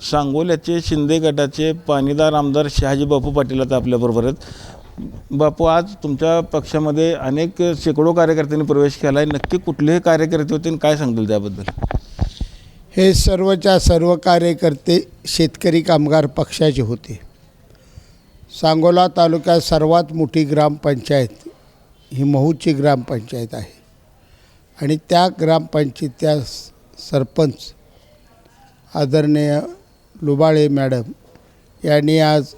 सांगोल्याचे शिंदे गटाचे पाणीदार आमदार शहाजी बापू पाटील आता आपल्याबरोबर आहेत. बापू, आज तुमच्या पक्षामध्ये अनेक शेकडो कार्यकर्त्यांनी प्रवेश केला आहे. नक्की कुठलेही कार्यकर्ते होते आणि काय सांगतील त्याबद्दल? हे सर्वच्या सर्व कार्यकर्ते शेतकरी कामगार पक्षाचे होते. सांगोला तालुक्यात सर्वात मोठी ग्रामपंचायत ही महूची ग्रामपंचायत आहे आणि त्या ग्रामपंचायतीच्या सरपंच आदरणीय लुबाळे मॅडम यांनी आज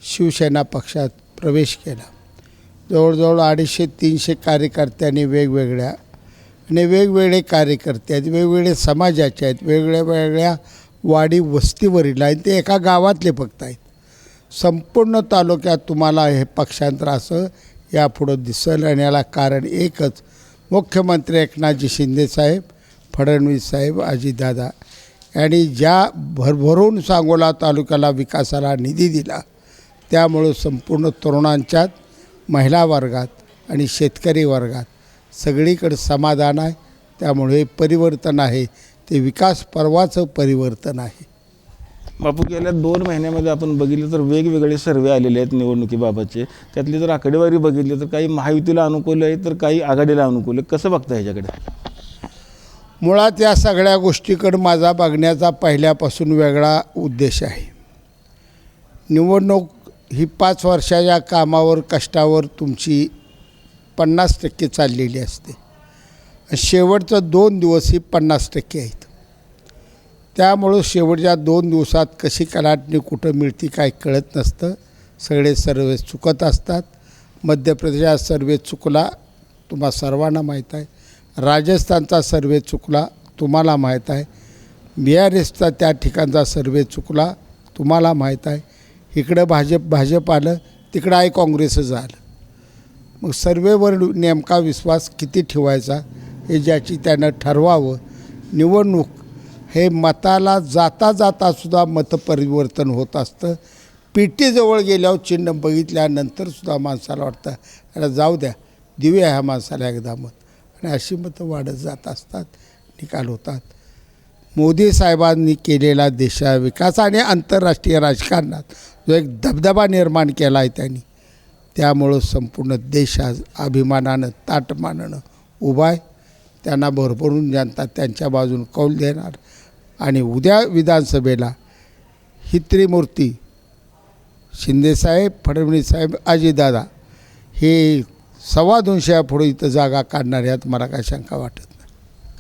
शिवसेना पक्षात प्रवेश केला. जवळजवळ 250-300 कार्यकर्त्यांनी वेगवेगळे कार्यकर्ते आहेत, वेगवेगळे समाजाचे आहेत, वेगळ्या वाडी वस्तीवरील आहेत, ते एका गावातले फक्त आहेत. संपूर्ण तालुक्यात तुम्हाला हे पक्षांतर असं यापुढं दिसेल आणि याला कारण एकच, मुख्यमंत्री एकनाथजी शिंदेसाहेब, फडणवीस साहेब, अजितदादा यांनी ज्या भरभरून सांगोला तालुक्याला विकासाला निधी दिला त्यामुळं संपूर्ण तरुणांच्यात, महिला वर्गात आणि शेतकरी वर्गात सगळीकडे समाधान आहे. त्यामुळे हे परिवर्तन आहे ते विकास पर्वाचं परिवर्तन आहे. बापू, गेल्या 2 महिन्यामध्ये आपण बघितलं तर वेगवेगळे सर्वे आलेले आहेत निवडणुकीबाबतचे. त्यातली जर आकडेवारी बघितली तर काही महायुतीला अनुकूल आहे तर काही आघाडीला अनुकूल आहे. कसं बघता ह्याच्याकडे? मुळात या सगळ्या गोष्टीकडे माझा बघण्याचा पहिल्यापासून वेगळा उद्देश आहे. निवडणूक ही 5 वर्षाच्या कामावर, कष्टावर तुमची 50% चाललेली असते. शेवटचं 2 दिवस ही 50% आहेत. त्यामुळं शेवटच्या 2 दिवसात कशी कलाटणी कुठं मिळते काय कळत नसतं. सगळे सर्वे चुकत असतात. मध्य प्रदेशात सर्वे चुकला, तुम्हा सर्वांना माहीत आहे. राजस्थानचा सर्वे चुकला, तुम्हाला माहीत आहे. BRSचा त्या ठिकाणचा सर्वे चुकला, तुम्हाला माहीत आहे. इकडं भाजप आलं, तिकडं आहे काँग्रेसच आलं. मग सर्वेवर नेमका विश्वास किती ठेवायचा हे ज्याची त्यानं ठरवावं. निवडणूक हे मताला जाता जातासुद्धा मतपरिवर्तन होत असतं. पेटीजवळ गेल्यावर चिन्ह बघितल्यानंतरसुद्धा माणसाला वाटतं अरे जाऊ द्या, देऊया ह्या माणसाला एकदा मत, आणि अशी मतं वाढत जात असतात, निकाल होतात. मोदी साहेबांनी केलेला देशा विकास आणि आंतरराष्ट्रीय राजकारणात जो एक दबदबा निर्माण केला आहे त्यांनी, त्यामुळं संपूर्ण देश आज अभिमानानं ताटमानानं उभा आहे. त्यांना भरभरून जनता त्यांच्या बाजून कौल देणार आणि उद्या विधानसभेला ही त्रिमूर्ती शिंदेसाहेब, फडणवीस साहेब, अजितदादा हे 225 पुढे इथं जागा काढणार यात मला काय शंका वाटत नाही.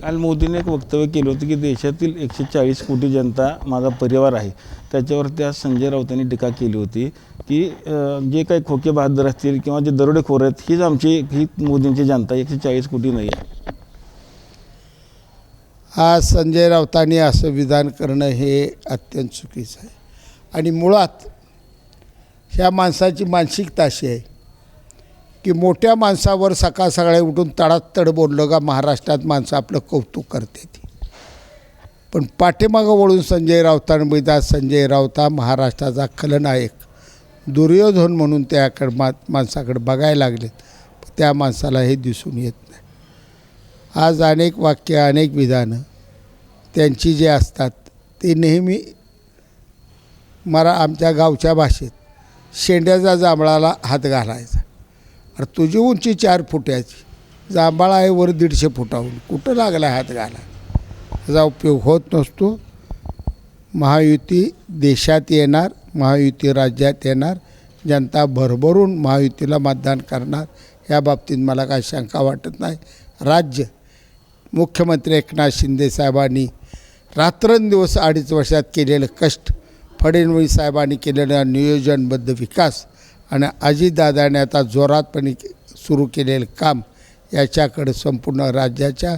काल मोदींनी एक वक्तव्य केलं होतं की देशातील 140 कोटी जनता माझा परिवार आहे. त्याच्यावरती आज संजय राऊतांनी टीका केली होती की जे काही खोके बहादर असतील किंवा जे दरोडेखोर आहेत ही मोदींची जनता, 140 कोटी नाही आहे. आज संजय राऊतांनी असं विधान करणं हे अत्यंत चुकीचं आहे. आणि मुळात ह्या माणसाची मानसिकता अशी आहे की मोठ्या माणसावर सकाळ सकाळी उठून तडातड बोललं का महाराष्ट्रात माणसं आपलं कौतुक करते ती. पण पाठीमागं वळून संजय राऊतांबद्दल संजय राऊत हा महाराष्ट्राचा खलनायक, दुर्योधन म्हणून त्याकडे माणसाकडे बघायला लागलेत. त्या माणसाला हे दिसून येत नाही. आज अनेक वाक्य, अनेक विधानं त्यांची जे असतात ते नेहमी आमच्या गावच्या भाषेत शेंड्याचा जांभळाला हात घालायचा. अरे तुझी उंची 4 फुटाची, जांभळा आहे वर 150 फुटाहून, कुठं लागला हात घाला? त्याचा उपयोग होत नसतो. महायुती देशात येणार, महायुती राज्यात येणार, जनता भरभरून महायुतीला मतदान करणार, या बाबतीत मला काय शंका वाटत नाही. राज्य मुख्यमंत्री एकनाथ शिंदे साहेबांनी रात्रंदिवस 2.5 वर्षात केलेलं कष्ट, फडणवीस साहेबांनी केलेला नियोजनबद्ध विकास आणि अजितदादाने आता जोरातपणे सुरू केलेलं काम याच्याकडे संपूर्ण राज्याच्या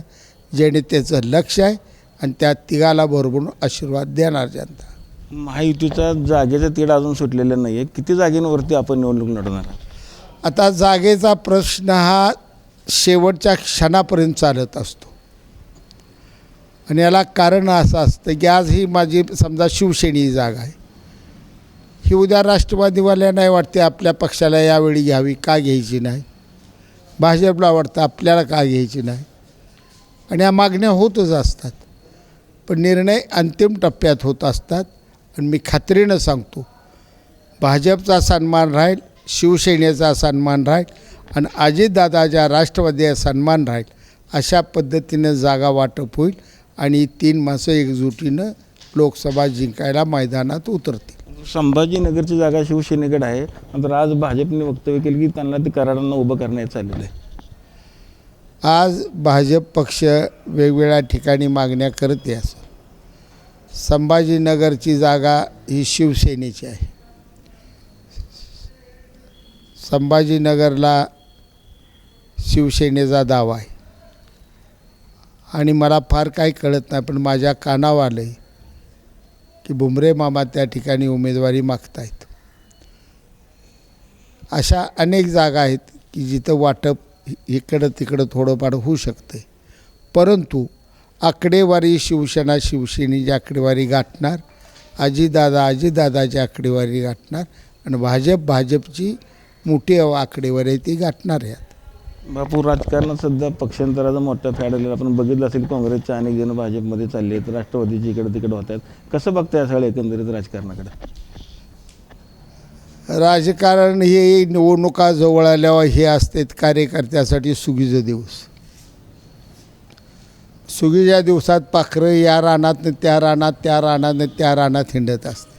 जनतेचं लक्ष आहे आणि त्या तिघाला भरभरून आशीर्वाद देणार जनता. महायुतीचा जागेचा तीड अजून सुटलेला नाही आहे. किती जागेंवरती आपण निवडणूक लढवणार? आता जागेचा प्रश्न हा शेवटच्या क्षणापर्यंत चालत असतो आणि याला कारण असं असतं की आज ही माझी समजा शिवसेनेची जागा आहे, ही उद्या राष्ट्रवादीवाल्या नाही वाटते आपल्या पक्षाला यावेळी घ्यावी, का घ्यायची नाही? भाजपला वाटतं आपल्याला का घ्यायची नाही? आणि या मागण्या होतच असतात, पण निर्णय अंतिम टप्प्यात होत असतात आणि मी खात्रीनं सांगतो भाजपचा सन्मान राहील, शिवसेनेचा सन्मान राहील आणि अजितदादाच्या राष्ट्रवादीचा सन्मान राहील. अशा पद्धतीनं जागा वाटप होईल आणि 3 माणसं एकजुटीनं लोकसभा जिंकायला मैदानात उतरतील. संभाजीनगरची जागा शिवसेनेकडे आहे, मात्र आज भाजपने वक्तव्य केलं की त्यांना ते कराडांना उभं करण्यात चाललेलं आहे. आज भाजप पक्ष वेगवेगळ्या ठिकाणी मागण्या करते. असं संभाजीनगरची जागा ही शिवसेनेची आहे. संभाजीनगरला शिवसेनेचा दावा आहे आणि मला फार काही कळत नाही, पण माझ्या कानावर आलं आहे की भुमरे मामा त्या ठिकाणी उमेदवारी मागतायत. अशा अनेक जागा आहेत की जिथं वाटप इकडं तिकडं थोडंफार होऊ शकते, परंतु आकडेवारी शिवसेनेची आकडेवारी गाठणार, अजितदादाची आकडेवारी गाठणार आणि भाजपची मोठी आकडेवारी ती गाठणार आहे. बापू, राजकारणात सध्या पक्षांतराचा मोठा फॅड आलेला आपण बघितलं असेल. काँग्रेसचे अनेक जण भाजपमध्ये चालले आहेत, राष्ट्रवादीची इकडे तिकडे होत आहेत. कसं बघताय सगळं एकंदरीत राजकारणाकडे? राजकारण हे निवडणुका जवळ आल्यावर हे असते कार्यकर्त्यासाठी सुगीचे दिवस. सुगीच्या दिवसात पाखरं या रानातनं त्या रानात, त्या रानातनं त्या रानात हिंडत असते.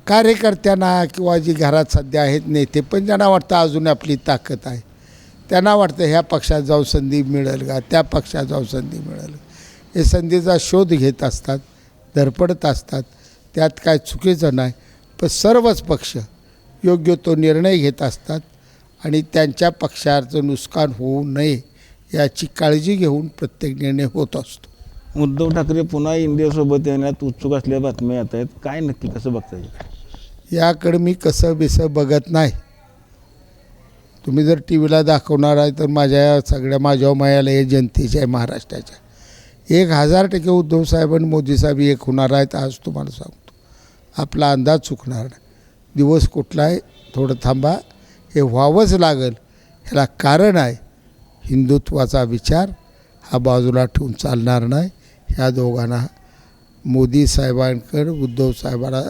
कार्यकर्त्यांना किंवा जी घरात सध्या आहेत नेते, पण ज्यांना वाटतं अजून आपली ताकद आहे, त्यांना वाटतं ह्या पक्षात जाऊन संधी मिळेल का, त्या पक्षात जाऊन संधी मिळेल. हे संधीचा शोध घेत असतात, धडपडत असतात. त्यात काय चुकीचं नाही, पण सर्वच पक्ष योग्य तो निर्णय घेत असतात आणि त्यांच्या पक्षाचं नुकसान होऊ नये याची काळजी घेऊन प्रत्येक निर्णय होत असतो. उद्धव ठाकरे पुन्हा इंडियासोबत येण्यात उत्सुक असलेल्या बातम्या येत आहेत. काय नक्की कसं बघताय? याकडे मी कसं बिसं बघत नाही. तुम्ही जर टी व्हीला दाखवणार आहे तर माझ्या मायाला हे जनतेच्या आहे, महाराष्ट्राच्या. 1000% उद्धवसाहेब आणि मोदीसाहेब एक होणार आहेत आज तुम्हाला सांगतो. आपला अंदाज चुकणार नाही. दिवस कुठला आहे थोडं थांबा, हे व्हावंच लागेल. ह्याला कारण आहे हिंदुत्वाचा विचार हा बाजूला ठेवून चालणार नाही. ह्या दोघांना मोदी साहेबांकडे उद्धव साहेबांना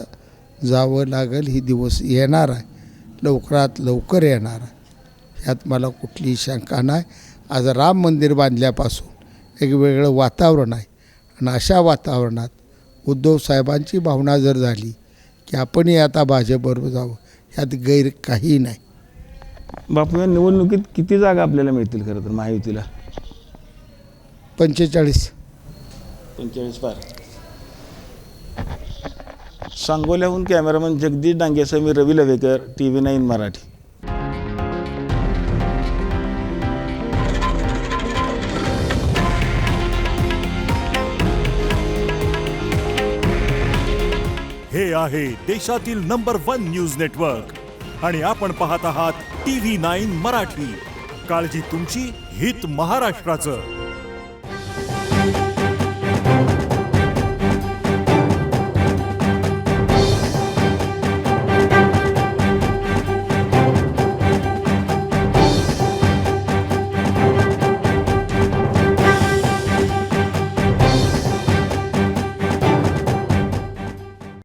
जावं लागेल. ही दिवस येणार आहे, लवकरात लवकर येणार आहे, ह्यात मला कुठलीही शंका नाही. आज राम मंदिर बांधल्यापासून एक वेगळं वातावरण आहे आणि अशा वातावरणात उद्धव साहेबांची भावना जर झाली की आपणही आता भाजपबरोबर जावं, ह्यात गैर काही नाही. बापू, या निवडणुकीत किती जागा आपल्याला मिळतील खरं तर महायुतीला? 45. पार. सांगोल्याहून कॅमेरामन जगदीश डांगेसह मी रवी लवेकर, TV9 मराठी. हे आहे देशातील नंबर 1 न्यूज नेटवर्क आणि आपण पाहत आहात TV9 मराठी. काळजी तुमची, हित महाराष्ट्राचं.